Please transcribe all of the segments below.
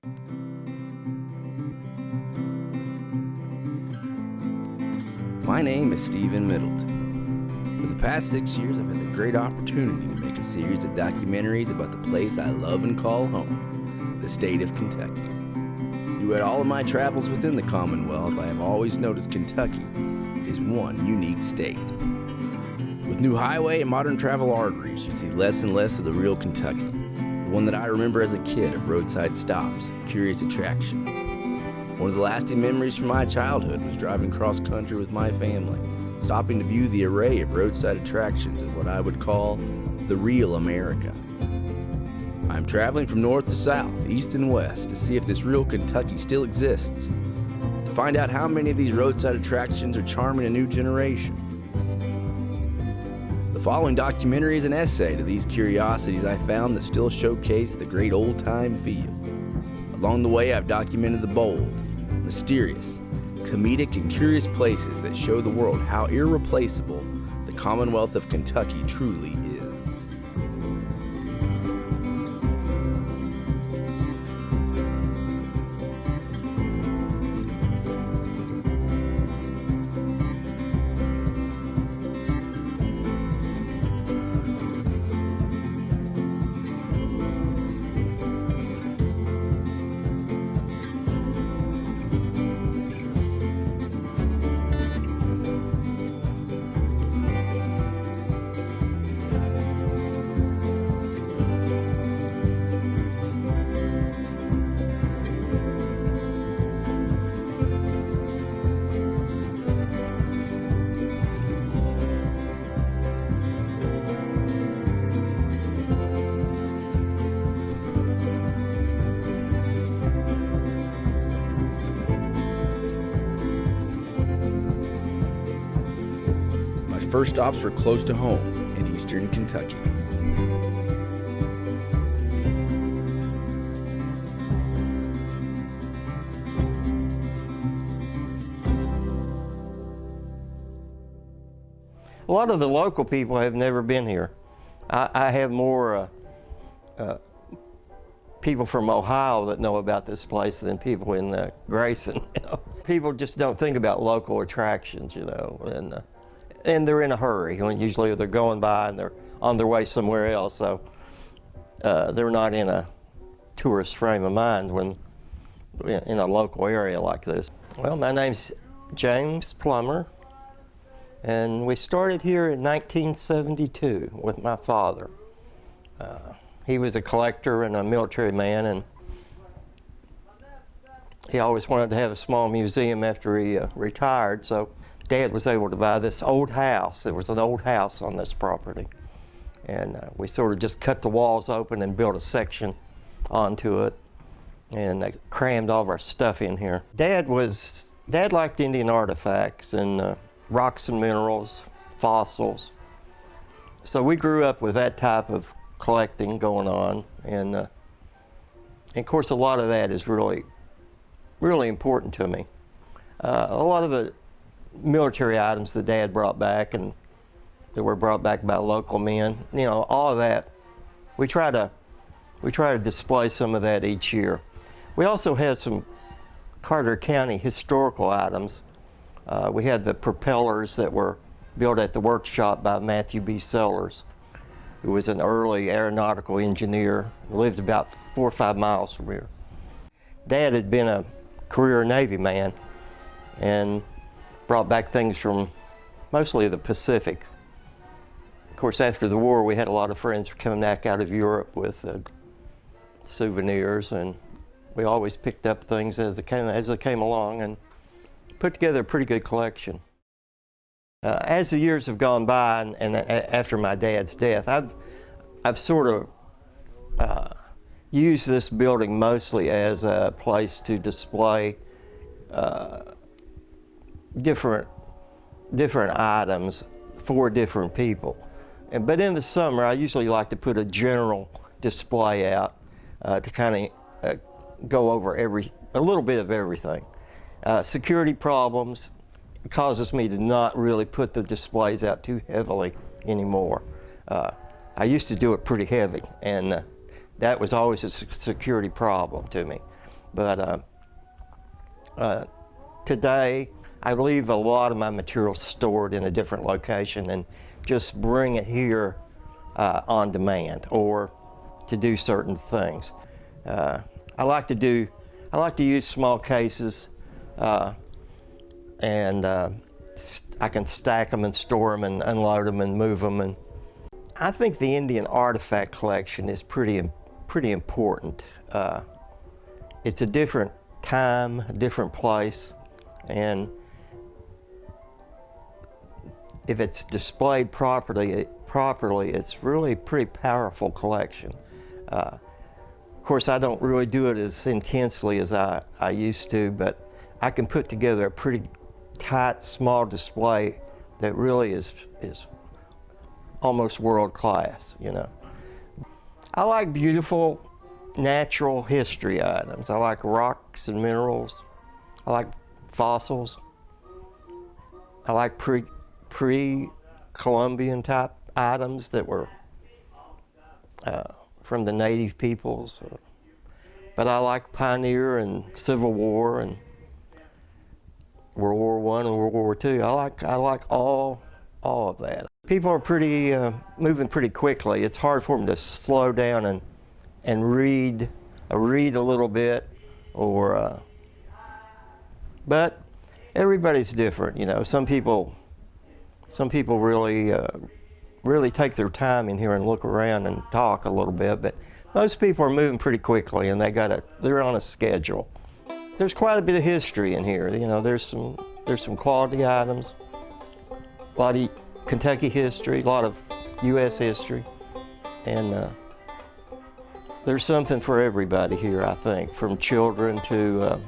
My name is Stephen Middleton. For the past 6 years, I've had the great opportunity to make a series of documentaries about the place I love and call home, the state of Kentucky. Throughout all of my travels within the Commonwealth, I have always noticed Kentucky is one unique state. With new highway and modern travel arteries, you see less and less of the real Kentucky, the one that I remember as a kid of roadside stops, curious attractions. One of the lasting memories from my childhood was driving cross country with my family, stopping to view the array of roadside attractions in what I would call the real America. I'm traveling from north to south, east and west to see if this real Kentucky still exists, to find out how many of these roadside attractions are charming a new generation. The following documentary is an essay to these curiosities I found that still showcase the great old-time feel. Along the way, I've documented the bold, mysterious, comedic, and curious places that show the world how irreplaceable the Commonwealth of Kentucky truly is. First stops were close to home in eastern Kentucky. A lot of the local people have never been here. I have more people from Ohio that know about this place than people in Grayson. People just don't think about local attractions, and they're in a hurry. Usually they're going by and they're on their way somewhere else, so they're not in a tourist frame of mind when in a local area like this. Well, my name's James Plummer, and we started here in 1972 with my father. He was a collector and a military man, and he always wanted to have a small museum after he retired, so Dad was able to buy this old house. There was an old house on this property, and we sort of just cut the walls open and built a section onto it, and crammed all of our stuff in here. Dad liked Indian artifacts and rocks and minerals, fossils. So we grew up with that type of collecting going on, and of course a lot of that is really, really important to me. A lot of the military items that Dad brought back and that were brought back by local men, all of that, we try to display some of that each year. We also have some Carter County historical items. We had the propellers that were built at the workshop by Matthew B. Sellers, who was an early aeronautical engineer, lived about 4 or 5 miles from here. Dad had been a career Navy man and brought back things from mostly the Pacific. Of course, after the war, we had a lot of friends coming back out of Europe with souvenirs, and we always picked up things as they came along and put together a pretty good collection. As the years have gone by, and after my dad's death, I've sort of used this building mostly as a place to display different items for different people. But in the summer, I usually like to put a general display out to kind of go over a little bit of everything. Security problems causes me to not really put the displays out too heavily anymore. I used to do it pretty heavy, and that was always a security problem to me. But today, I leave a lot of my material stored in a different location and just bring it here on demand or to do certain things. I like to use small cases, and I can stack them and store them and unload them and move them. And I think the Indian artifact collection is pretty important. It's a different time, a different place, and if it's displayed properly, it's really a pretty powerful collection. Of course, I don't really do it as intensely as I used to, but I can put together a pretty tight, small display that really is almost world class, you know. I like beautiful natural history items. I like rocks and minerals. I like fossils. I like pre-Columbian type items that were from the native peoples. But I like pioneer and Civil War and World War I and World War II. I like all of that. People are moving pretty quickly. It's hard for them to slow down and read a little bit, but everybody's different, you know. Some people really take their time in here and look around and talk a little bit, but most people are moving pretty quickly and they're on a schedule. There's quite a bit of history in here, you know. There's some quality items, a lot of Kentucky history, a lot of U.S. history, and there's something for everybody here, I think, from children to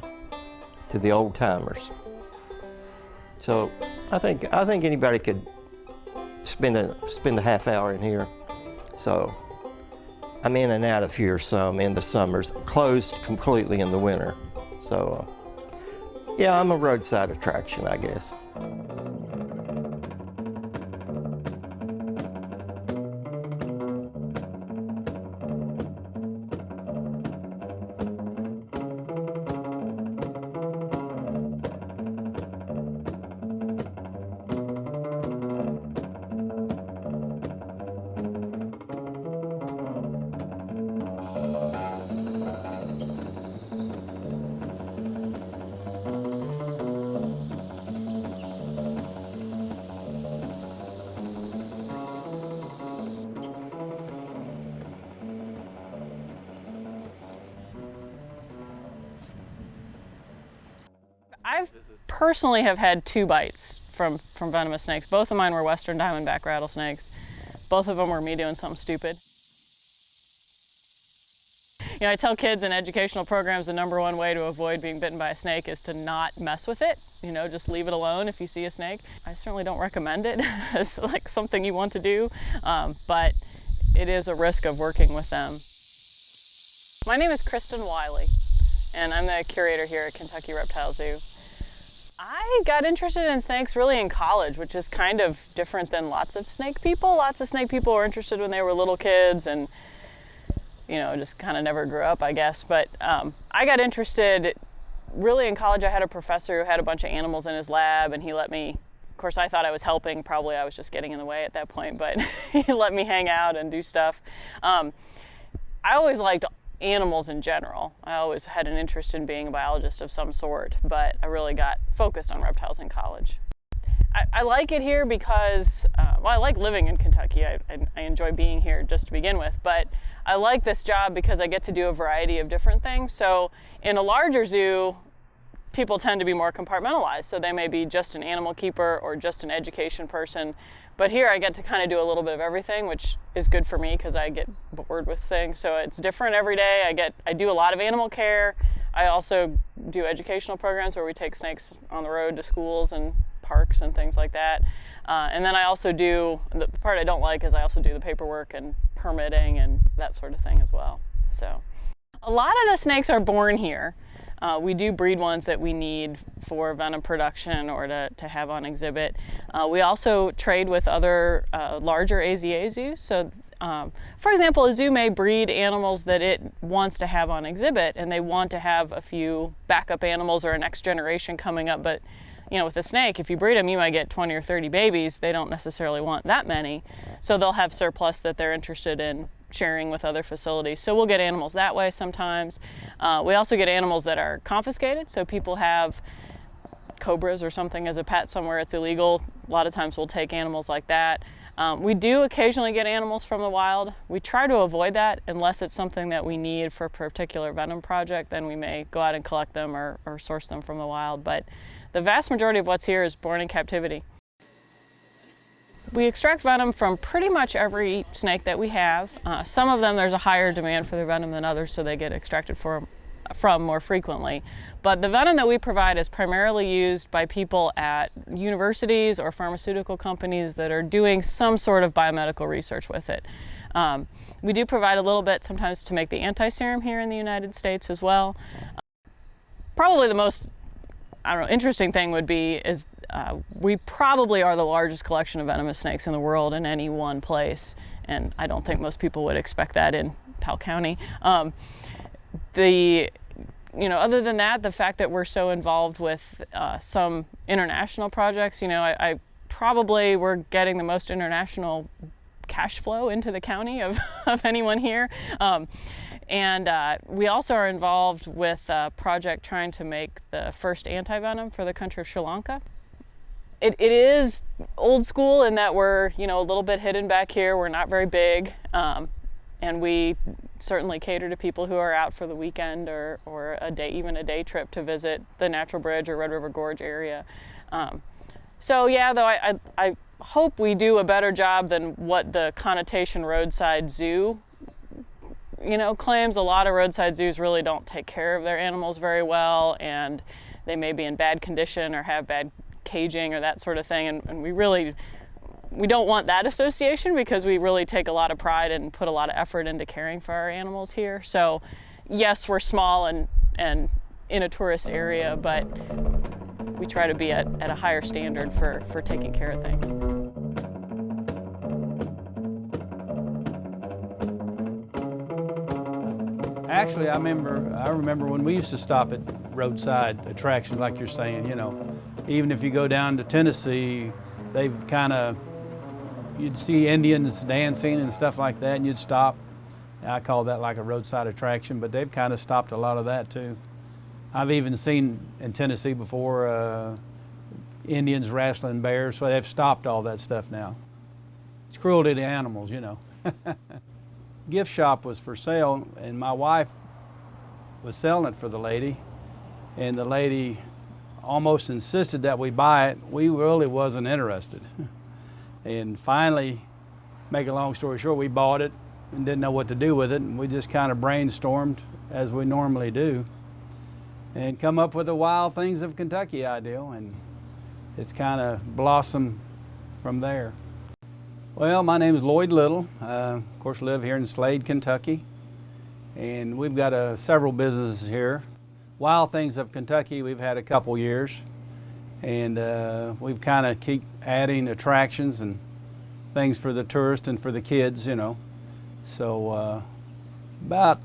the old timers. So I think anybody could spend a half hour in here. So I'm in and out of here some in the summers, closed completely in the winter. So yeah, I'm a roadside attraction, I guess. I personally have had 2 bites from venomous snakes. Both of mine were western diamondback rattlesnakes. Both of them were me doing something stupid. You know, I tell kids in educational programs the #1 way to avoid being bitten by a snake is to not mess with it. You know, just leave it alone if you see a snake. I certainly don't recommend it as like something you want to do, but it is a risk of working with them. My name is Kristen Wiley, and I'm the curator here at Kentucky Reptile Zoo. I got interested in snakes really in college, which is kind of different than lots of snake people. Lots of snake people were interested when they were little kids and, you know, just kind of never grew up, I guess. But I got interested really in college. I had a professor who had a bunch of animals in his lab, and he let me, of course I thought I was helping, probably I was just getting in the way at that point, but he let me hang out and do stuff. I always liked animals in general. I always had an interest in being a biologist of some sort, but I really got focused on reptiles in college. I like it here because, well, I like living in Kentucky. I enjoy being here just to begin with, but I like this job because I get to do a variety of different things. So in a larger zoo, people tend to be more compartmentalized. So they may be just an animal keeper or just an education person. But here I get to kind of do a little bit of everything, which is good for me because I get bored with things. So it's different every day. I do a lot of animal care. I also do educational programs where we take snakes on the road to schools and parks and things like that. And then I also do, the part I don't like is I also do the paperwork and permitting and that sort of thing as well. So a lot of the snakes are born here. We do breed ones that we need for venom production or to have on exhibit. We also trade with other larger AZA zoos. So For example, a zoo may breed animals that it wants to have on exhibit, and they want to have a few backup animals or a next generation coming up, but with a snake, if you breed them, you might get 20 or 30 babies. They don't necessarily want that many, so they'll have surplus that they're interested in sharing with other facilities. So we'll get animals that way sometimes. We also get animals that are confiscated, so people have cobras or something as a pet somewhere it's illegal. A lot of times we'll take animals like that. We do occasionally get animals from the wild. We try to avoid that unless it's something that we need for a particular venom project, then we may go out and collect them or source them from the wild. But the vast majority of what's here is born in captivity. We extract venom from pretty much every snake that we have. Some of them there's a higher demand for their venom than others, so they get extracted from more frequently. But the venom that we provide is primarily used by people at universities or pharmaceutical companies that are doing some sort of biomedical research with it. We do provide a little bit sometimes to make the anti-serum here in the United States as well. Probably the most interesting thing would be is we probably are the largest collection of venomous snakes in the world in any one place, and I don't think most people would expect that in Powell County. Other than that, the fact that we're so involved with some international projects, I probably we're getting the most international cash flow into the county of anyone here. And we also are involved with a project trying to make the first anti-venom for the country of Sri Lanka. It is old school in that we're, a little bit hidden back here. We're not very big. And we certainly cater to people who are out for the weekend or even a day trip to visit the Natural Bridge or Red River Gorge area. I hope we do a better job than what the connotation roadside zoo claims. A lot of roadside zoos really don't take care of their animals very well, and they may be in bad condition or have bad caging or that sort of thing, and we don't want that association, because we really take a lot of pride and put a lot of effort into caring for our animals here. So yes, we're small and in a tourist area, but we try to be at a higher standard for taking care of things. Actually, I remember when we used to stop at roadside attractions, like you're saying, even if you go down to Tennessee, they've you'd see Indians dancing and stuff like that, and you'd stop. I call that like a roadside attraction, but they've kind of stopped a lot of that too. I've even seen in Tennessee before Indians wrestling bears, so they've stopped all that stuff now. It's cruelty to animals, Gift shop was for sale, and my wife was selling it for the lady, and the lady almost insisted that we buy it. We really wasn't interested. And finally, make a long story short, we bought it and didn't know what to do with it, and we just kind of brainstormed as we normally do and come up with the Wild Things of Kentucky ideal, and it's kind of blossomed from there. Well, my name is Lloyd Little. Of course, live here in Slade, Kentucky, and we've got several businesses here. Wild Things of Kentucky, we've had a couple years, and we've kind of keep adding attractions and things for the tourists and for the kids, So about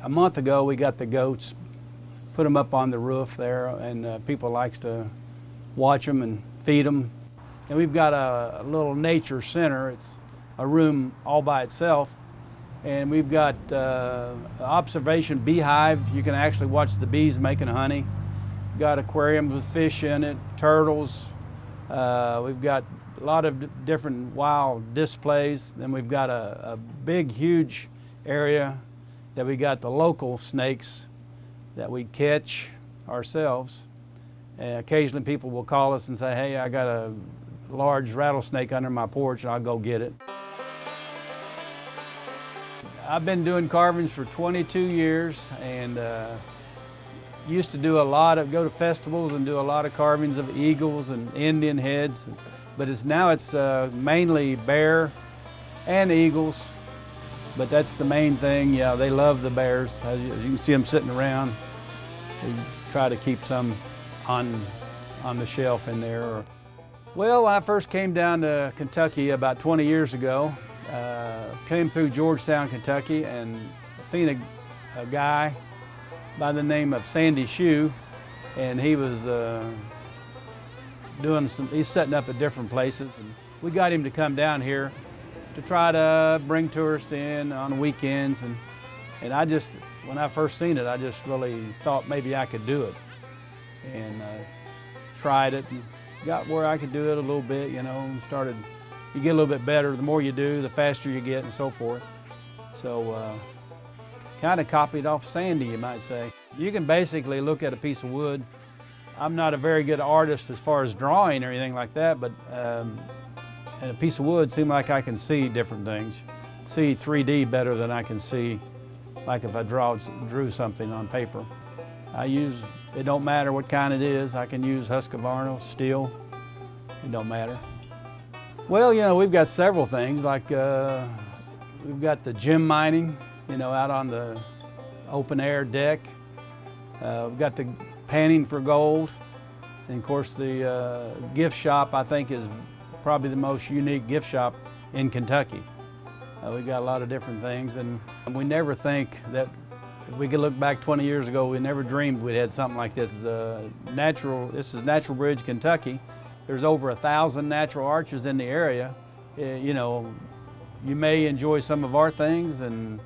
a month ago, we got the goats, put them up on the roof there, and people likes to watch them and feed them. And we've got a little nature center. It's a room all by itself, and we've got observation beehive. You can actually watch the bees making honey. We've got aquariums with fish in it, turtles. We've got a lot of different wild displays. Then we've got a big, huge area that we got the local snakes that we catch ourselves. And occasionally people will call us and say, hey, I got a large rattlesnake under my porch, and I'll go get it. I've been doing carvings for 22 years, and used to do go to festivals and do a lot of carvings of eagles and Indian heads, but it's mainly bear and eagles, but that's the main thing. Yeah, they love the bears. As you can see them sitting around. We try to keep some on the shelf in there. Well, when I first came down to Kentucky about 20 years ago, came through Georgetown, Kentucky, and seen a guy by the name of Sandy Shoe, and he was he's setting up at different places, and we got him to come down here to try to bring tourists in on weekends, and I just, when I first seen it, I just really thought maybe I could do it, and tried it and got where I could do it a little bit, you know, and started, you get a little bit better. The more you do, the faster you get and so forth. So kind of copied off Sandy, you might say. You can basically look at a piece of wood. I'm not a very good artist as far as drawing or anything like that, but and a piece of wood seems like I can see different things. See 3D better than I can see like if I drew something on paper. It don't matter what kind it is. I can use Husqvarna, steel, it don't matter. Well, you know, we've got several things, like we've got the gem mining, you know, out on the open air deck. We've got the panning for gold. And of course the gift shop, I think, is probably the most unique gift shop in Kentucky. We've got a lot of different things, and we never think that, if we could look back 20 years ago, we never dreamed we'd had something like this. This is Natural Bridge, Kentucky. There's over 1,000 natural arches in the area. You know, you may enjoy some of our things, and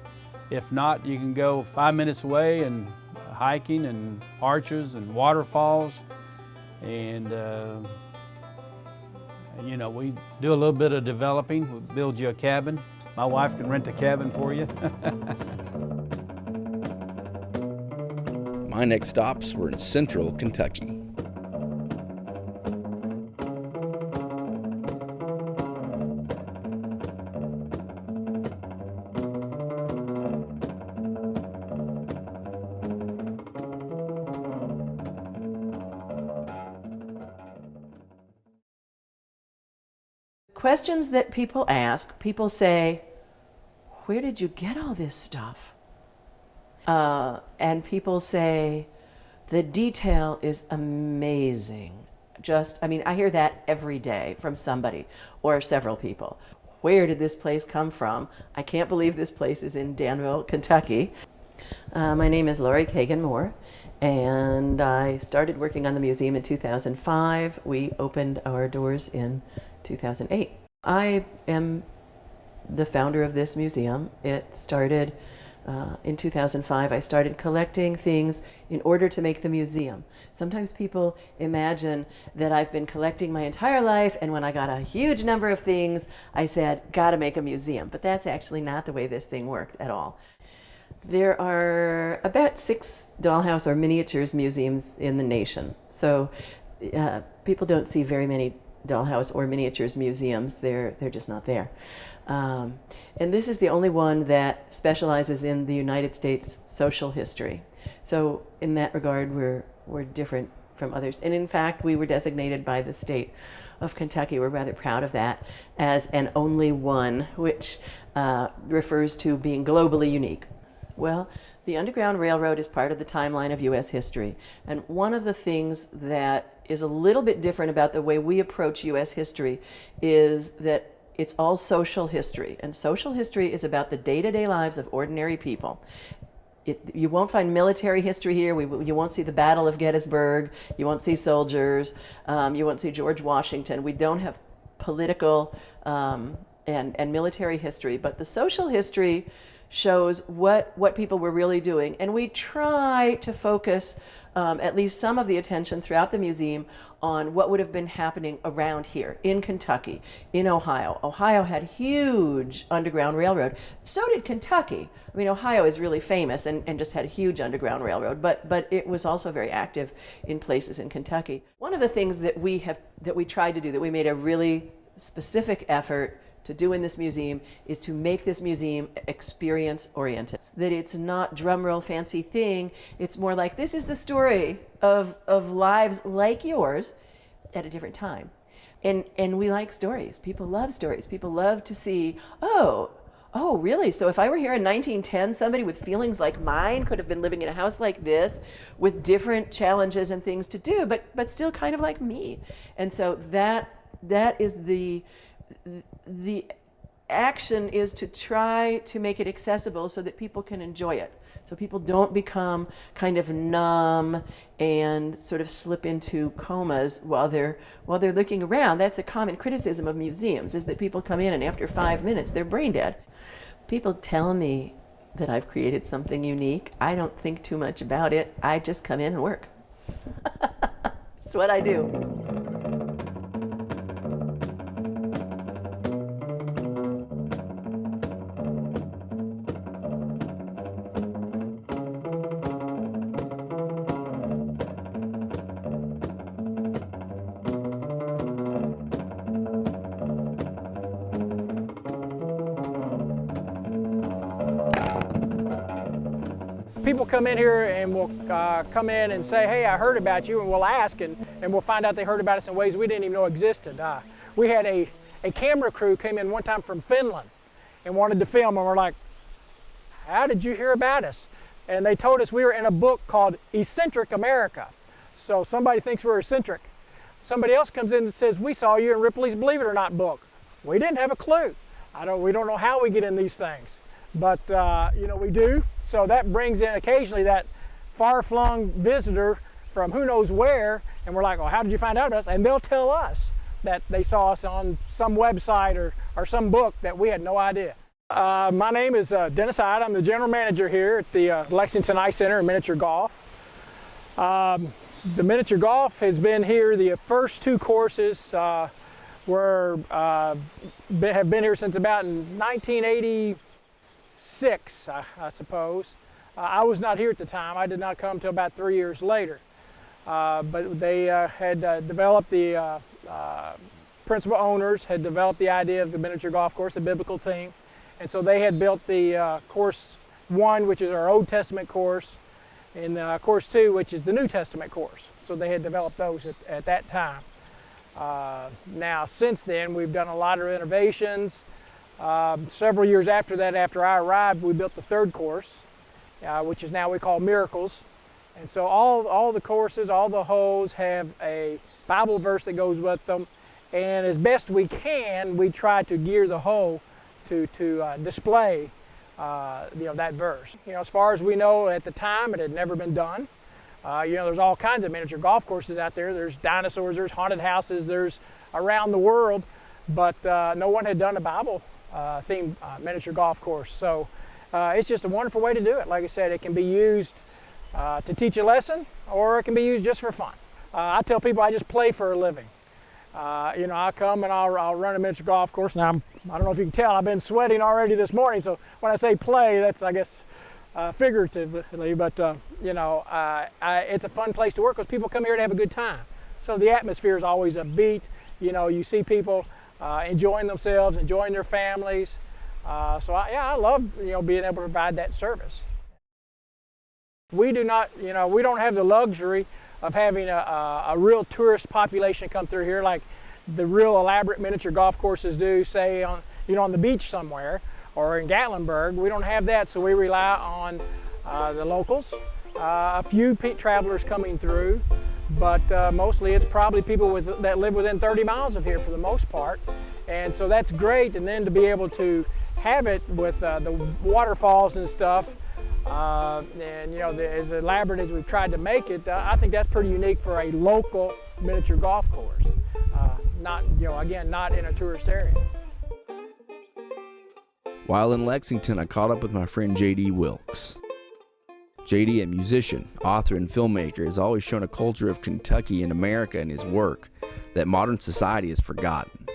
if not, you can go 5 minutes away and hiking and arches and waterfalls. And you know, we do a little bit of developing. We'll build you a cabin. My wife can rent a cabin for you. My next stops were in central Kentucky. Questions that people ask, people say, where did you get all this stuff? And people say, the detail is amazing. I hear that every day from somebody or several people. Where did this place come from? I can't believe this place is in Danville, Kentucky. My name is Lori Kagan Moore, and I started working on the museum in 2005. We opened our doors in 2008. I am the founder of this museum. It started in 2005. I started collecting things in order to make the museum. Sometimes people imagine that I've been collecting my entire life, and when I got a huge number of things, I said, gotta make a museum. But that's actually not the way this thing worked at all. There are about 6 dollhouse or miniatures museums in the nation. So people don't see very many dollhouse or miniatures museums. They're just not there. And this is the only one that specializes in the United States social history. So in that regard, we're different from others. And in fact, we were designated by the state of Kentucky, we're rather proud of that, as an only one, which refers to being globally unique. Well, the Underground Railroad is part of the timeline of U.S. history. And one of the things that is a little bit different about the way we approach U.S. history is that it's all social history. And social history is about the day-to-day lives of ordinary people. You won't find military history here. You won't see the Battle of Gettysburg. You won't see soldiers. You won't see George Washington. We don't have political and military history. But the social history shows what people were really doing. And we try to focus at least some of the attention throughout the museum on what would have been happening around here in Kentucky, in Ohio. Ohio had huge Underground Railroad. So did Kentucky. I mean, Ohio is really famous and just had a huge Underground Railroad, but it was also very active in places in Kentucky. One of the things that we tried to do, that we made a really specific effort to do in this museum, is to make this museum experience oriented. That it's not drumroll fancy thing, it's more like, this is the story of lives like yours at a different time. And we like stories. People love stories. People love to see, oh, really? So if I were here in 1910, somebody with feelings like mine could have been living in a house like this with different challenges and things to do, but still kind of like me. And so that that is the action is to try to make it accessible so that people can enjoy it. So people don't become kind of numb and sort of slip into comas while they're looking around. That's a common criticism of museums, is that people come in and after 5 minutes they're brain dead. People tell me that I've created something unique. I don't think too much about it. I just come in and work. That's what I do. People come in here and will come in and say, hey, I heard about you, and we'll ask, and we'll find out they heard about us in ways we didn't even know existed. We had a camera crew came in one time from Finland and wanted to film, and we're like, how did you hear about us? And they told us we were in a book called Eccentric America. So somebody thinks we're eccentric. Somebody else comes in and says, we saw you in Ripley's Believe It or Not book. We didn't have a clue. We don't know how we get in these things, but we do. So that brings in occasionally that far-flung visitor from who knows where, and we're like, well, how did you find out about us? And they'll tell us that they saw us on some website or some book that we had no idea. My name is Dennis Hyde. I'm the general manager here at the Lexington Ice Center in miniature golf. The miniature golf has been here. The first two courses have been here since about 1986, I suppose. I was not here at the time. I did not come until about 3 years later. But they had developed the principal owners had developed the idea of the miniature golf course, the biblical theme. And so they had built the course 1, which is our Old Testament course, and course 2, which is the New Testament course. So they had developed those at that time. Now, since then, we've done a lot of renovations. Several years after that, after I arrived, we built the third course, which is now we call Miracles. And so all the courses, all the holes have a Bible verse that goes with them. And as best we can, we try to gear the hole to display that verse. As far as we know at the time, it had never been done. There's all kinds of miniature golf courses out there. There's dinosaurs, there's haunted houses, there's around the world, but no one had done a Bible themed miniature golf course. So it's just a wonderful way to do it. Like I said, it can be used to teach a lesson, or it can be used just for fun. I tell people I just play for a living. I'll come and I'll run a miniature golf course. Now, I don't know if you can tell, I've been sweating already this morning, so when I say play, that's, I guess, figuratively, but it's a fun place to work because people come here to have a good time. So the atmosphere is always upbeat. You see people enjoying themselves, enjoying their families. I love being able to provide that service. We do not, we don't have the luxury of having a real tourist population come through here like the real elaborate miniature golf courses do, say on the beach somewhere or in Gatlinburg. We don't have that, so we rely on the locals, a few travelers coming through, but mostly it's probably people that live within 30 miles of here for the most part. And so that's great, and then to be able to have it with the waterfalls and stuff, as elaborate as we've tried to make it, I think that's pretty unique for a local miniature golf course. Not in a tourist area. While in Lexington, I caught up with my friend J.D. Wilkes. J.D., a musician, author, and filmmaker, has always shown a culture of Kentucky and America in his work that modern society has forgotten.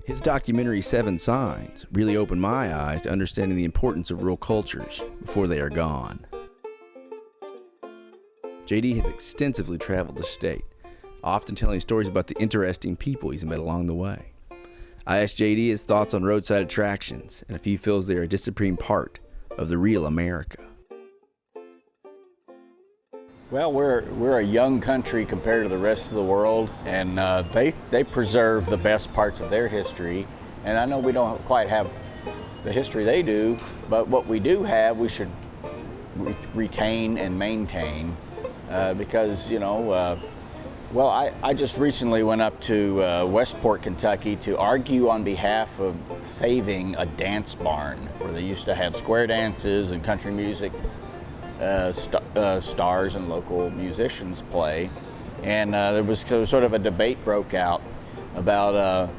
His documentary, 7 Signs, really opened my eyes to understanding the importance of real cultures before they are gone. J.D. has extensively traveled the state, often telling stories about the interesting people he's met along the way. I asked J.D. his thoughts on roadside attractions and if he feels they are a disappearing part of the real America. Well, we're a young country compared to the rest of the world, and they preserve the best parts of their history. And I know we don't quite have the history they do, but what we do have, we should retain and maintain, because Well, I just recently went up to Westport, Kentucky to argue on behalf of saving a dance barn where they used to have square dances and country music stars and local musicians play. And there was sort of a debate broke out about,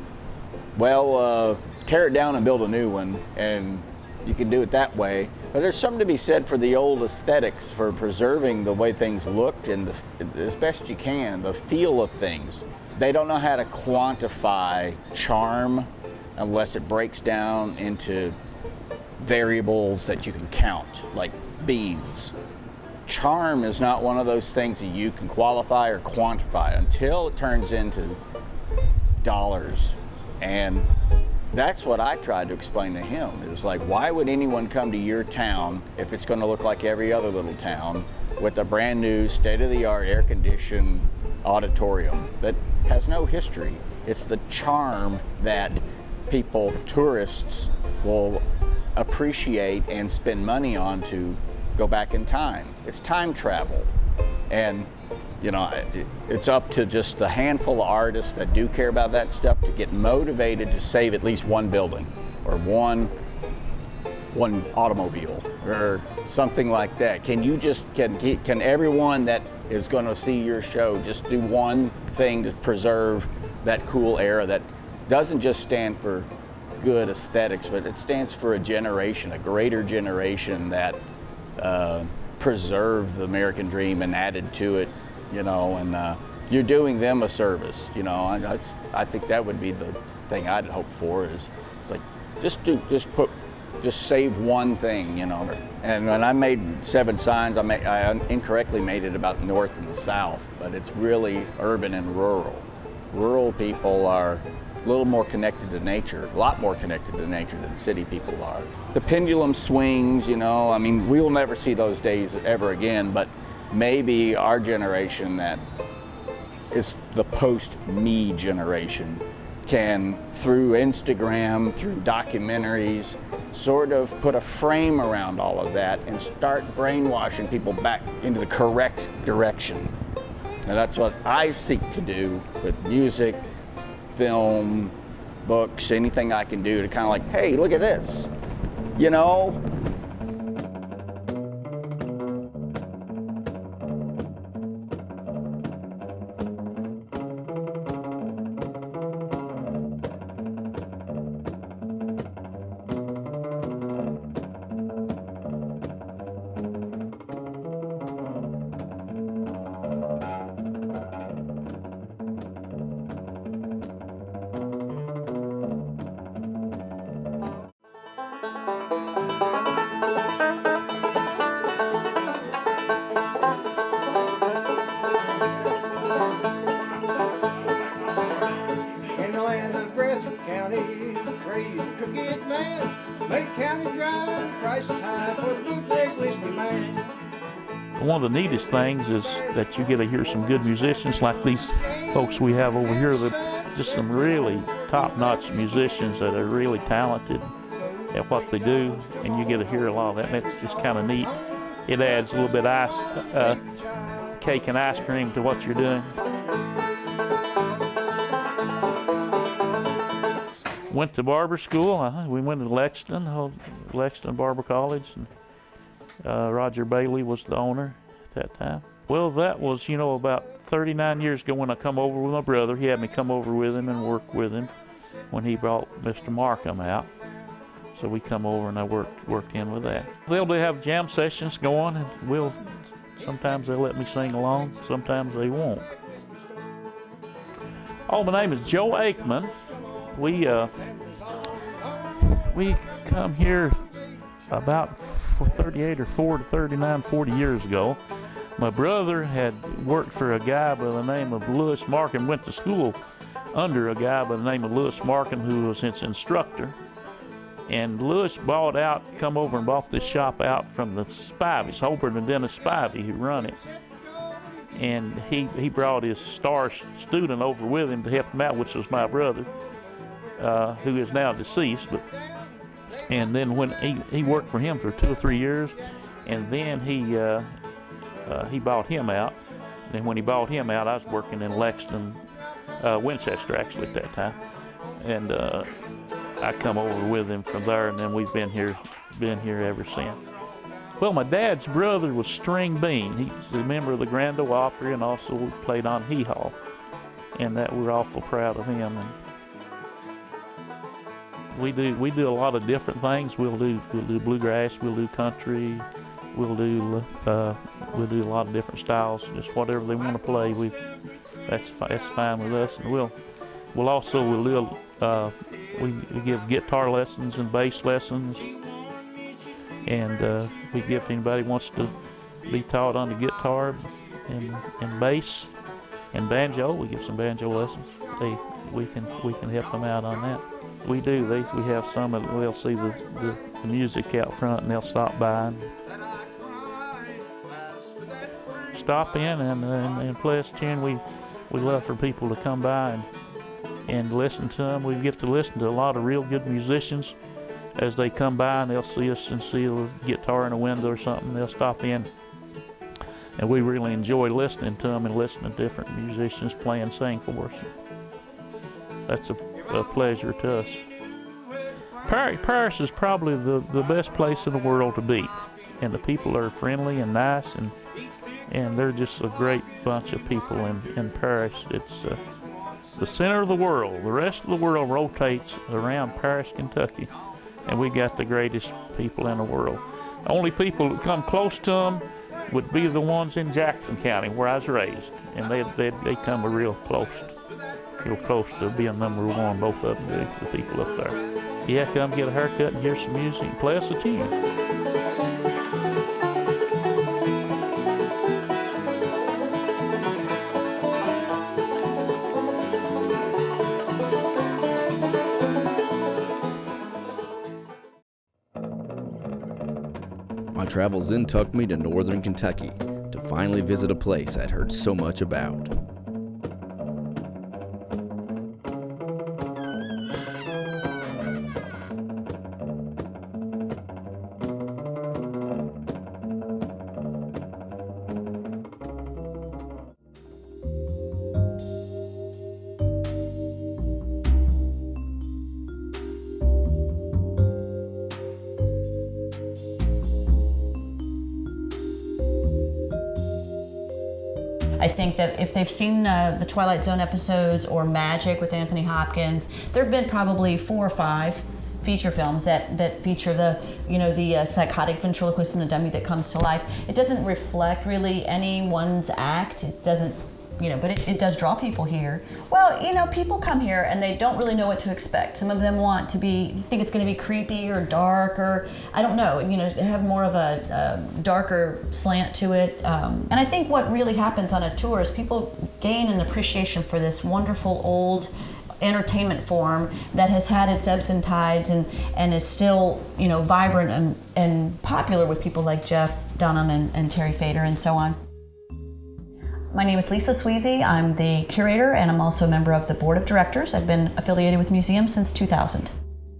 tear it down and build a new one, and you can do it that way. But there's something to be said for the old aesthetics, for preserving the way things looked and as best you can, the feel of things. They don't know how to quantify charm unless it breaks down into variables that you can count, like beans. Charm is not one of those things that you can qualify or quantify until it turns into dollars. And that's what I tried to explain to him. It was like, why would anyone come to your town if it's going to look like every other little town with a brand new state-of-the-art air-conditioned auditorium that has no history? It's the charm that people, tourists, will appreciate and spend money on to go back in time. It's time travel. And you know, it's up to just a handful of artists that do care about that stuff to get motivated to save at least one building or one automobile or something like that. Can you just, can everyone that is going to see your show just do one thing to preserve that cool era that doesn't just stand for good aesthetics, but it stands for a generation, a greater generation that preserved the American dream and added to it, you know, and you're doing them a service, you know. I think that would be the thing I'd hope for, is like just save one thing, you know. And when I made 7 signs, I incorrectly made it about the north and the south, but it's really urban and rural. Rural people are a little more connected to nature, a lot more connected to nature than city people are. The pendulum swings, you know. I mean, we'll never see those days ever again, but maybe our generation that is the post-me generation can, through Instagram, through documentaries, sort of put a frame around all of that and start brainwashing people back into the correct direction. And that's what I seek to do with music, film, books, anything I can do to kind of like, hey, look at this, you know? One of the neatest things is that you get to hear some good musicians like these folks we have over here, that just some really top-notch musicians that are really talented at what they do, and you get to hear a lot of that, and that's just kind of neat. It adds a little bit of cake and ice cream to what you're doing. Went to barber school. We went to Lexington Barber College, and Roger Bailey was the owner at that time. Well, that was, you know, about 39 years ago when I come over with my brother. He had me come over with him and work with him when he brought Mr. Markham out. So we come over and I worked in with that. They'll have jam sessions going, and sometimes they'll let me sing along, sometimes they won't. Oh, my name is Joe Aikman. We come here about 38 or 40 years ago. My brother had worked for a guy by the name of Lewis Markham, went to school under a guy by the name of Lewis Markham, who was his instructor. And Lewis come over and bought this shop out from the Spiveys, Holbert and Dennis Spivey, who run it. And he brought his star student over with him to help him out, which was my brother, who is now deceased. And then when he worked for him for 2 or 3 years, and then he bought him out, And when he bought him out, I was working in Lexington, Winchester actually at that time. And I come over with him from there, and then we've been here ever since. Well, my dad's brother was String Bean. He's a member of the Grand Ole Opry and also played on Hee Haw. And that we're awful proud of him. And we do a lot of different things. We'll do bluegrass, we'll do country, we'll do a lot of different styles. Just whatever they want to play, that's fine with us. And we give guitar lessons and bass lessons, and we give if anybody wants to be taught on the guitar and bass and banjo. We give some banjo lessons. We can help them out on that. We do. We have some. They'll see the music out front, and they'll stop by and stop in and play us a tune. We love for people to come by and listen to them. We get to listen to a lot of real good musicians as they come by, and they'll see us and see a guitar in a window or something. They'll stop in, and we really enjoy listening to them and listening to different musicians play and sing for us. That's a pleasure to us. Paris is probably the best place in the world to be, and the people are friendly and nice, and they're just a great bunch of people in Paris. It's the center of the world. The rest of the world rotates around Paris, Kentucky, and we got the greatest people in the world. The only people that come close to them would be the ones in Jackson County, where I was raised, and they come real close to being number one. Both of them do, the people up there. Yeah, come get a haircut and hear some music and play us a tune. My travels then took me to northern Kentucky to finally visit a place I'd heard so much about. I think that if they've seen the Twilight Zone episodes or Magic with Anthony Hopkins, there have been probably 4 or 5 feature films that feature the psychotic ventriloquist and the dummy that comes to life. It doesn't reflect really anyone's act. It doesn't, but it does draw people here. Well, people come here and they don't really know what to expect. Some of them think it's going to be creepy or dark, or I don't know, have more of a darker slant to it. And I think what really happens on a tour is people gain an appreciation for this wonderful old entertainment form that has had its ebbs and tides and is still, vibrant and popular with people like Jeff Dunham and Terry Fader and so on. My name is Lisa Sweezy. I'm the curator, and I'm also a member of the board of directors. I've been affiliated with the museum since 2000.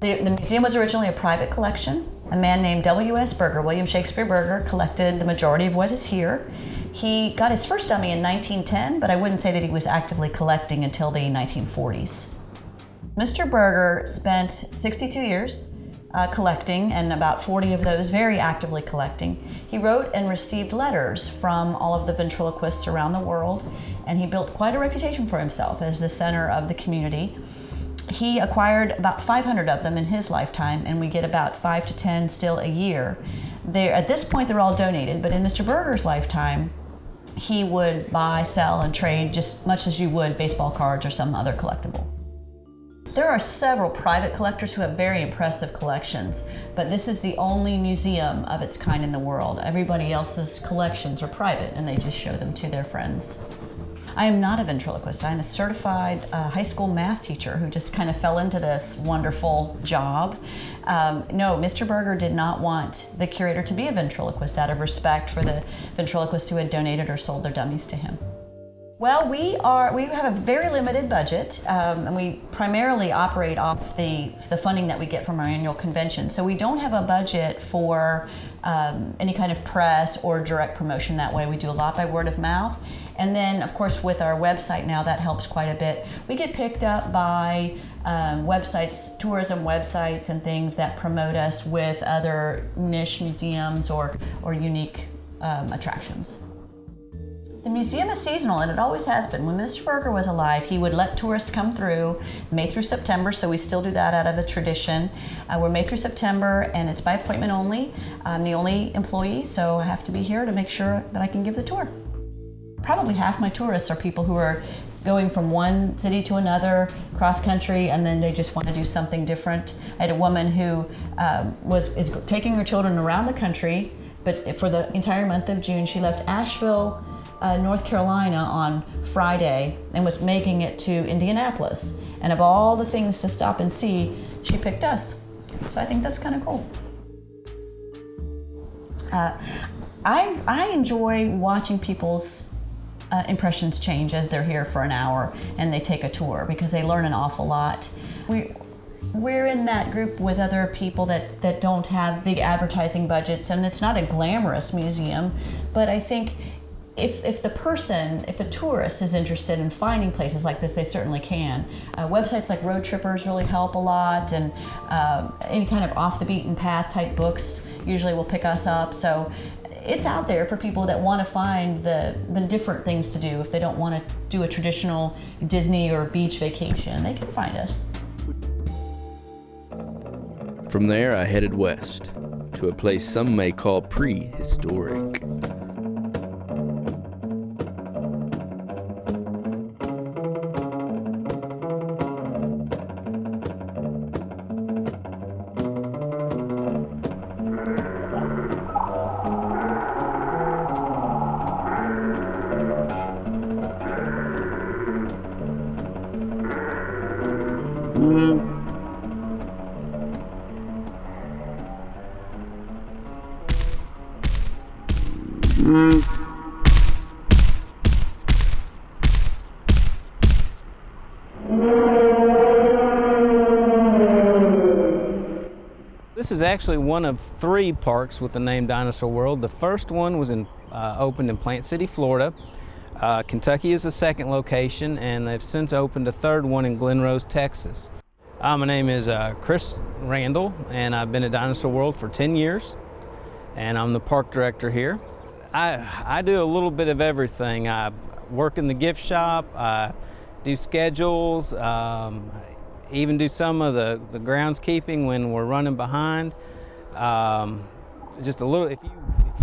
The museum was originally a private collection. A man named W.S. Berger, William Shakespeare Berger, collected the majority of what is here. He got his first dummy in 1910, but I wouldn't say that he was actively collecting until the 1940s. Mr. Berger spent 62 years collecting, and about 40 of those very actively collecting. He wrote and received letters from all of the ventriloquists around the world, and he built quite a reputation for himself as the center of the community. He acquired about 500 of them in his lifetime, and we get about 5 to 10 still a year. At this point, they're all donated, but in Mr. Berger's lifetime, he would buy, sell, and trade just much as you would baseball cards or some other collectible. There are several private collectors who have very impressive collections, but this is the only museum of its kind in the world. Everybody else's collections are private, and they just show them to their friends. I am not a ventriloquist. I'm a certified high school math teacher who just kind of fell into this wonderful job. No, Mr. Berger did not want the curator to be a ventriloquist out of respect for the ventriloquists who had donated or sold their dummies to him. Well, we have a very limited budget, and we primarily operate off the funding that we get from our annual convention. So we don't have a budget for any kind of press or direct promotion that way. We do a lot by word of mouth. And then, of course, with our website now, that helps quite a bit. We get picked up by websites, tourism websites and things that promote us with other niche museums or unique attractions. The museum is seasonal, and it always has been. When Mr. Berger was alive, he would let tourists come through May through September, so we still do that out of a tradition. We're May through September, and it's by appointment only. I'm the only employee, so I have to be here to make sure that I can give the tour. Probably half my tourists are people who are going from one city to another, cross country, and then they just want to do something different. I had a woman who is taking her children around the country, but for the entire month of June, she left Asheville, North Carolina on Friday and was making it to Indianapolis. And of all the things to stop and see, she picked us. So I think that's kind of cool. I enjoy watching people's impressions change as they're here for an hour and they take a tour, because they learn an awful lot. We're in that group with other people that don't have big advertising budgets, and it's not a glamorous museum, but I think if the tourist is interested in finding places like this, they certainly can. Websites like Road Trippers really help a lot, and any kind of off the beaten path type books usually will pick us up. So it's out there for people that want to find the different things to do. If they don't want to do a traditional Disney or beach vacation, they can find us. From there, I headed west to a place some may call prehistoric. This is actually one of 3 parks with the name Dinosaur World. The first one was opened in Plant City, Florida. Kentucky is the second location, and they've since opened a third one in Glen Rose, Texas. My name is Chris Randall, and I've been at Dinosaur World for 10 years, and I'm the park director here. I do a little bit of everything. I work in the gift shop, I do schedules, even do some of the groundskeeping when we're running behind. Just a little, if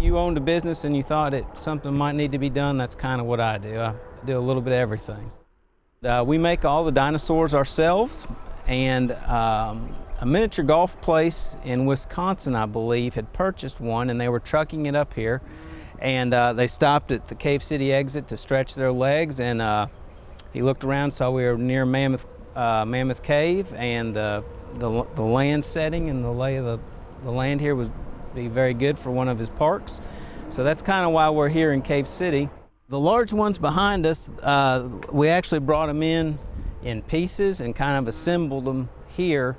you owned a business and you thought something might need to be done, that's kind of what I do. I do a little bit of everything. We make all the dinosaurs ourselves, and a miniature golf place in Wisconsin, I believe, had purchased one, and they were trucking it up here, and they stopped at the Cave City exit to stretch their legs, and he looked around, saw we were near Mammoth Cave, and the land setting and the lay of the land here would be very good for one of his parks. So that's kind of why we're here in Cave City. The large ones behind us, we actually brought them in pieces and kind of assembled them here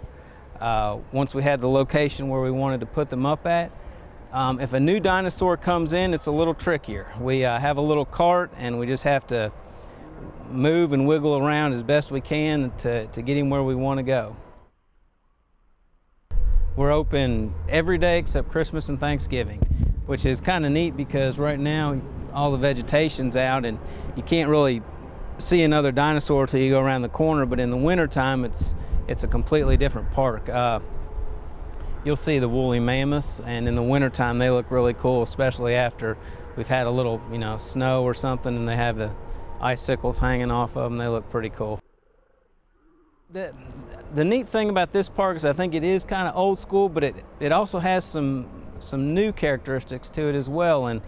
once we had the location where we wanted to put them up at. If a new dinosaur comes in, it's a little trickier. We have a little cart, and we just have to move and wiggle around as best we can to get him where we want to go. We're open every day except Christmas and Thanksgiving, which is kind of neat because right now all the vegetation's out and you can't really see another dinosaur till you go around the corner, but in the wintertime it's a completely different park. You'll see the woolly mammoths, and in the wintertime they look really cool, especially after we've had a little snow or something and they have the icicles hanging off of them. They look pretty cool. The neat thing about this park is I think it is kind of old school, but it also has some new characteristics to it as well. And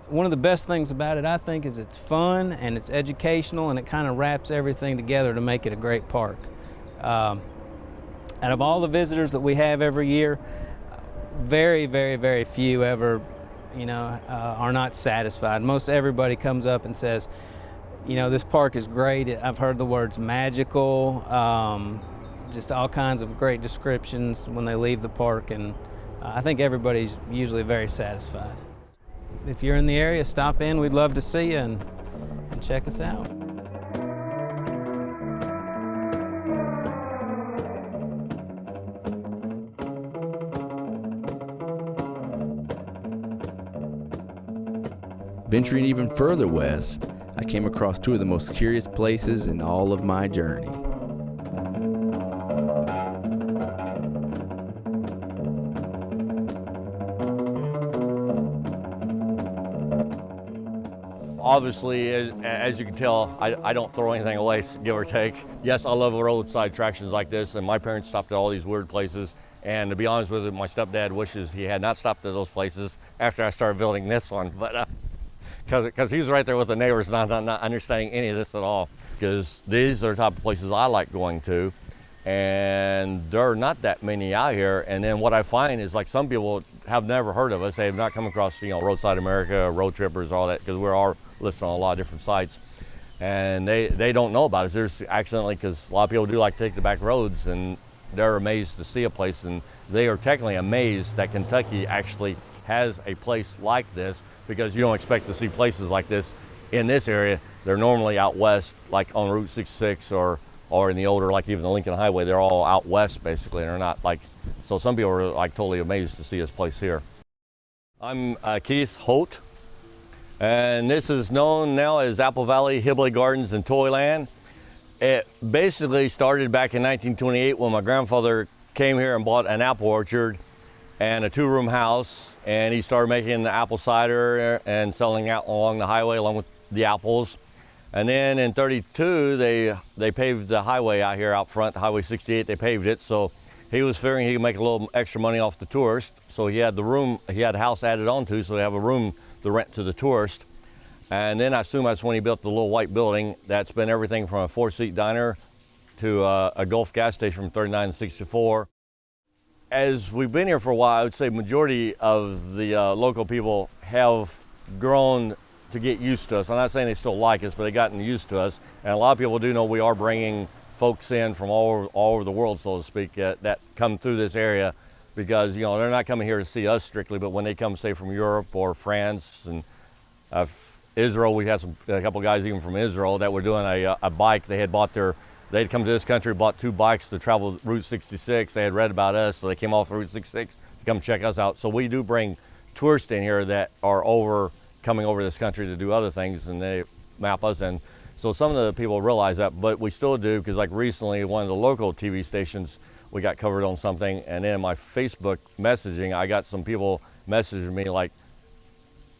one of the best things about it, I think, is it's fun and it's educational, and it kind of wraps everything together to make it a great park. Out of all the visitors that we have every year, very, very, very few ever are not satisfied. Most everybody comes up and says, this park is great. I've heard the words magical, just all kinds of great descriptions when they leave the park, and I think everybody's usually very satisfied. If you're in the area, stop in. We'd love to see you and check us out. Venturing even further west, I came across two of the most curious places in all of my journey. Obviously, as you can tell, I don't throw anything away, give or take. Yes, I love roadside attractions like this, and my parents stopped at all these weird places. And to be honest with you, my stepdad wishes he had not stopped at those places after I started building this one. But because he was right there with the neighbors, not understanding any of this at all. Because these are the type of places I like going to, and there are not that many out here. And then what I find is, like, some people have never heard of us. They have not come across, Roadside America, Road Trippers, all that, because we're all listed on a lot of different sites. And they don't know about us. There's accidentally, because a lot of people do like to take the back roads, and they're amazed to see a place, and they are technically amazed that Kentucky actually has a place like this, because you don't expect to see places like this in this area. They're normally out west, like on Route 66 or in the older, like even the Lincoln Highway. They're all out west basically, and they're not like, so some people are like totally amazed to see this place here. I'm Keith Holt, and this is known now as Apple Valley Hibbley Gardens and Toyland. It basically started back in 1928 when my grandfather came here and bought an apple orchard and a two-room house, and he started making the apple cider and selling out along the highway along with the apples. And then in 32, they paved the highway out here out front, Highway 68, they paved it. So he was figuring he could make a little extra money off the tourist. So he had the house added on to, so they have a room to rent to the tourist. And then I assume that's when he built the little white building that's been everything from a 4-seat diner to a Gulf gas station from 39 to 64. As we've been here for a while, I would say majority of the local people have grown to get used to us. I'm not saying they still like us, but they've gotten used to us. And a lot of people do know we are bringing folks in from all over the world, so to speak, that come through this area, because they're not coming here to see us strictly, but when they come, say, from Europe or France and Israel, we had a couple guys even from Israel that were doing a bike. They'd come to this country, bought 2 bikes to travel Route 66. They had read about us, so they came off Route 66 to come check us out. So we do bring tourists in here that are coming over this country to do other things, and they map us in. So some of the people realize that, but we still do, because like recently, one of the local TV stations, we got covered on something, and then in my Facebook messaging, I got some people messaging me like,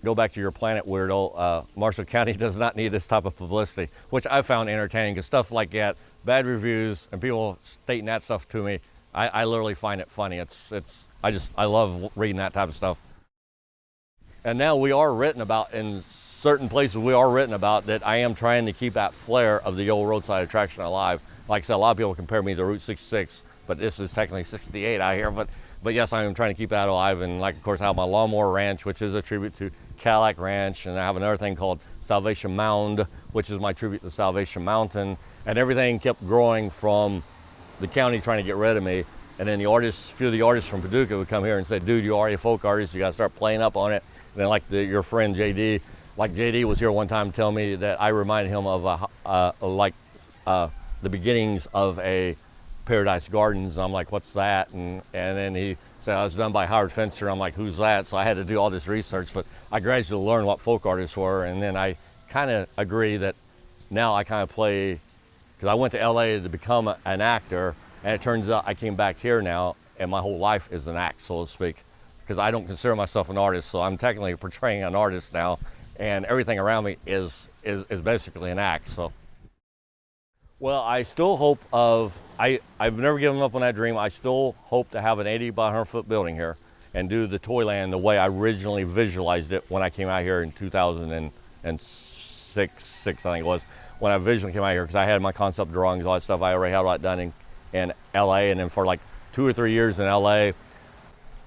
"Go back to your planet, weirdo. Marshall County does not need this type of publicity," which I found entertaining, because stuff like that, bad reviews and people stating that stuff to me, I literally find it funny. I love reading that type of stuff. And now we are written about, in certain places we are written about, that I am trying to keep that flair of the old roadside attraction alive. Like I said, a lot of people compare me to Route 66, but this is technically 68 out here. But yes, I am trying to keep that alive. And like, of course, I have my Lawnmower Ranch, which is a tribute to Cadillac Ranch, and I have another thing called Salvation Mound, which is my tribute to Salvation Mountain. And everything kept growing from the county trying to get rid of me. And then a few of the artists from Paducah would come here and say, "Dude, you're already a folk artist, you gotta start playing up on it." And then like your friend JD, like JD was here one time telling me that I reminded him of the beginnings of a Paradise Gardens. And I'm like, "What's that?" And then he said, "I was done by Howard Finster." I'm like, "Who's that?" So I had to do all this research, but I gradually learned what folk artists were. And then I kind of agree that now I kind of play, because I went to LA to become an actor, and it turns out I came back here now, and my whole life is an act, so to speak, because I don't consider myself an artist, so I'm technically portraying an artist now, and everything around me is basically an act. So, well, I still hope I've never given up on that dream. I still hope to have an 80 by 100 foot building here and do the Toyland the way I originally visualized it when I came out here in 2006, I think it was, when I visually came out here, because I had my concept drawings, all that stuff. I already had all that done in LA, and then for like 2 or 3 years in LA,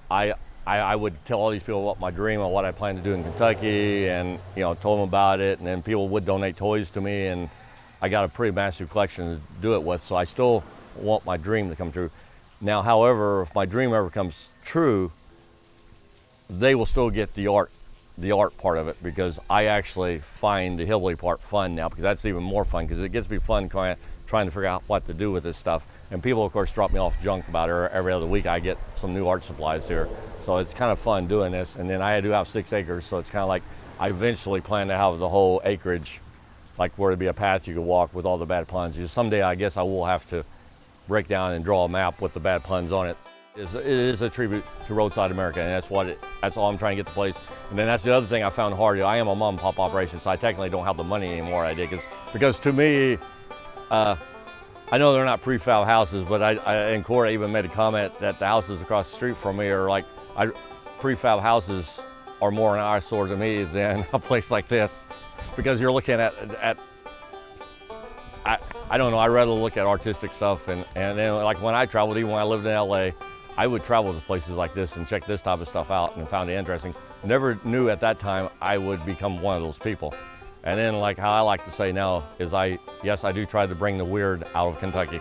I I would tell all these people what my dream and what I plan to do in Kentucky, and told them about it, and then people would donate toys to me, and I got a pretty massive collection to do it with. So I still want my dream to come true. Now, however, if my dream ever comes true, they will still get the art part of it, because I actually find the hillbilly part fun now, because that's even more fun, because it gets me fun trying to figure out what to do with this stuff. And people, of course, drop me off junk about it. Every other week I get some new art supplies here. So it's kind of fun doing this. And then I do have 6 acres, so it's kind of like I eventually plan to have the whole acreage, like where it'd be a path you could walk with all the bad puns. Someday I guess I will have to break down and draw a map with the bad puns on it. It is a tribute to Roadside America, and that's all I'm trying to get the place. And then that's the other thing I found hard. I am a mom and pop operation, so I technically don't have the money anymore I did, because to me, I know they're not prefab houses, but and Cora even made a comment that the houses across the street from me are like, prefab houses are more an eyesore to me than a place like this, because you're looking at I don't know, I'd rather look at artistic stuff, and then like when I traveled, even when I lived in LA, I would travel to places like this and check this type of stuff out and found it interesting. Never knew at that time I would become one of those people. And then, like how I like to say now is yes, I do try to bring the weird out of Kentucky.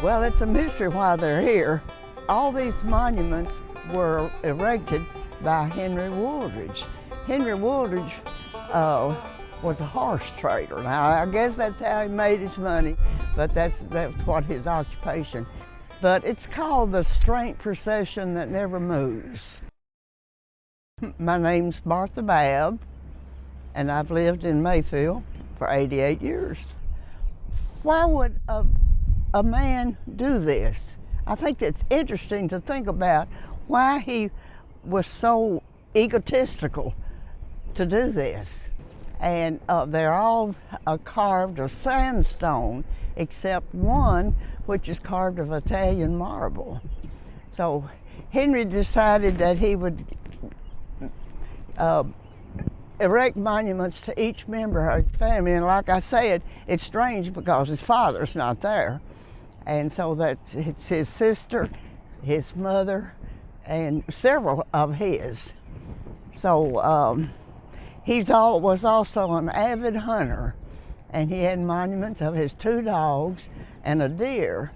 Well, it's a mystery why they're here. All these monuments were erected by Henry Woolridge. Henry Woolridge was a horse trader. Now, I guess that's how he made his money, but that's what his occupation. But it's called the Strength Procession That Never Moves. My name's Martha Babb, and I've lived in Mayfield for 88 years. Why would a man do this? I think it's interesting to think about why he was so egotistical to do this. And they're all carved of sandstone, except one which is carved of Italian marble. So Henry decided that he would erect monuments to each member of his family. And like I said, it's strange because his father's not there. And so it's his sister, his mother, and several of his. So he was also an avid hunter, and he had monuments of his 2 dogs and a deer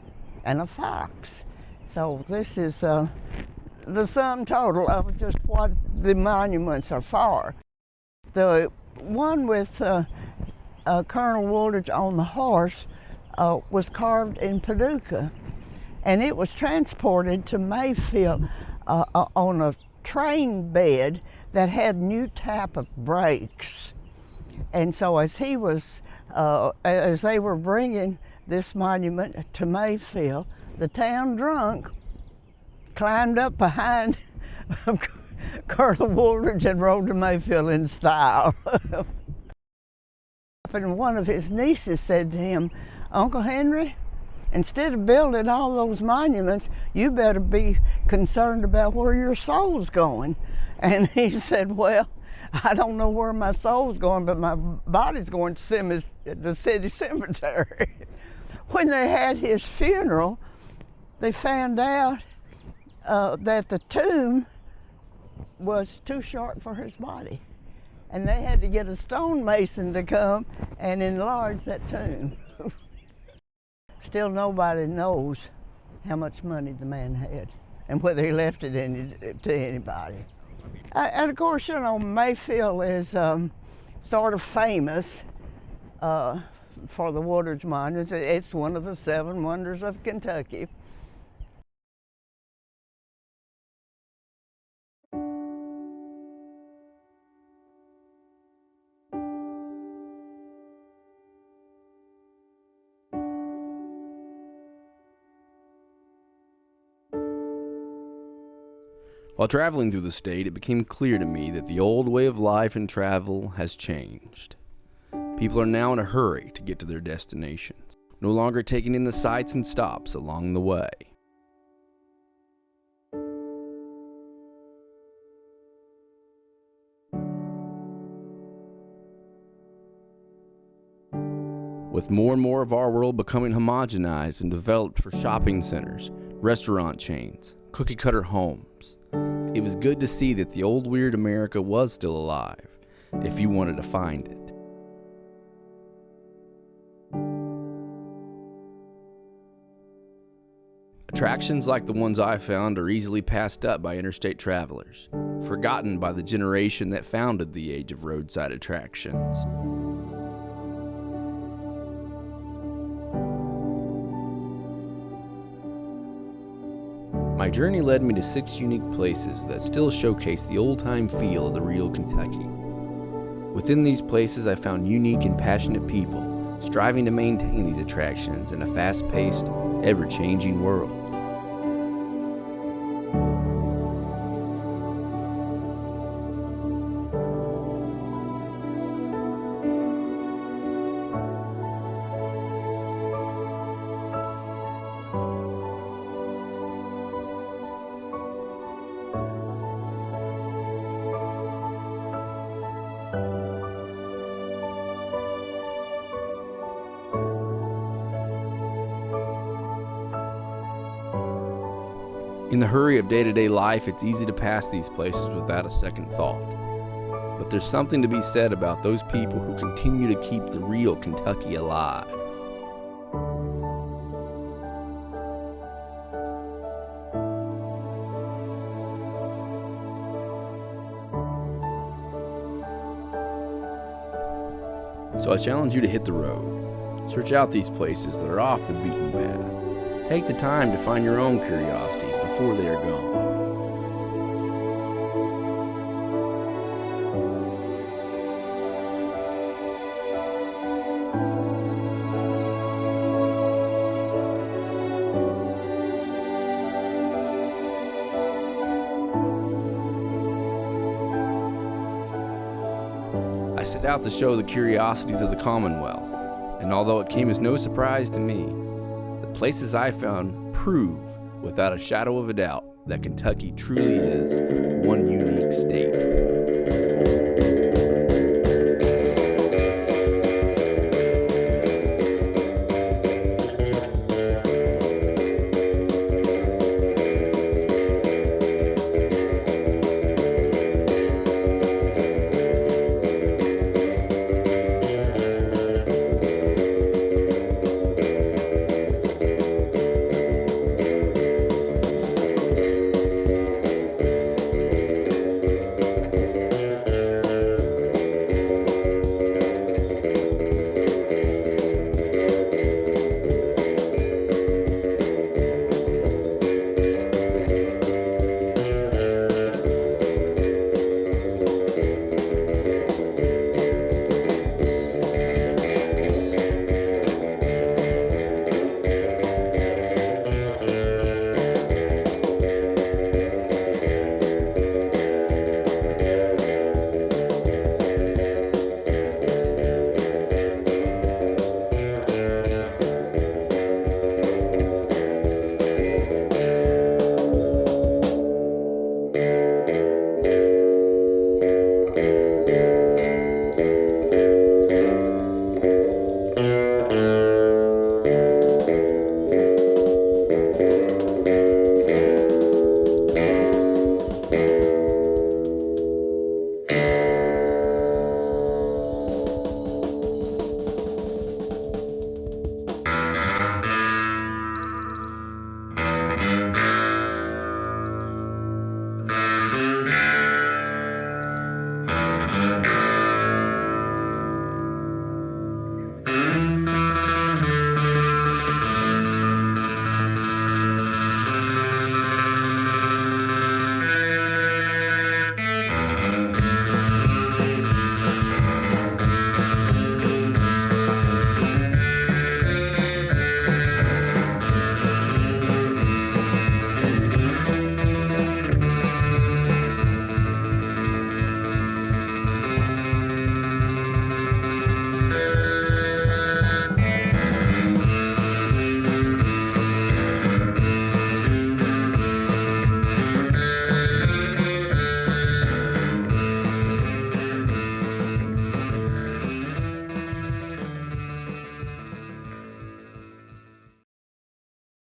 and a fox. So this is the sum total of just what the monuments are for. The one with Colonel Woolridge on the horse was carved in Paducah, and it was transported to Mayfield on a train bed that had new type of brakes. And so as they were bringing this monument to Mayfield, the town drunk climbed up behind Colonel Woolridge and rode to Mayfield in style. And one of his nieces said to him, "Uncle Henry, instead of building all those monuments, you better be concerned about where your soul's going." And he said, "Well, I don't know where my soul's going, but my body's going to the city cemetery." When they had his funeral, they found out that the tomb was too short for his body. And they had to get a stonemason to come and enlarge that tomb. Still nobody knows how much money the man had and whether he left it to anybody. And of course, Mayfield is sort of famous for the Woolridge Monuments. It's one of the 7 wonders of Kentucky. While traveling through the state, it became clear to me that the old way of life and travel has changed. People are now in a hurry to get to their destinations, no longer taking in the sights and stops along the way. with more and more of our world becoming homogenized and developed for shopping centers, restaurant chains, cookie-cutter homes. It was good to see that the old weird America was still alive, if you wanted to find it. Attractions like the ones I found are easily passed up by interstate travelers, forgotten by the generation that founded the age of roadside attractions. My journey led me to 6 unique places that still showcase the old-time feel of the real Kentucky. Within these places, I found unique and passionate people striving to maintain these attractions in a fast-paced, ever-changing world. In the hurry of day-to-day life, it's easy to pass these places without a second thought. But there's something to be said about those people who continue to keep the real Kentucky alive. So I challenge you to hit the road. Search out these places that are off the beaten path. Take the time to find your own curiosities before they are gone. I set out to show the curiosities of the Commonwealth, and although it came as no surprise to me, the places I found prove without a shadow of a doubt that Kentucky truly is one unique state.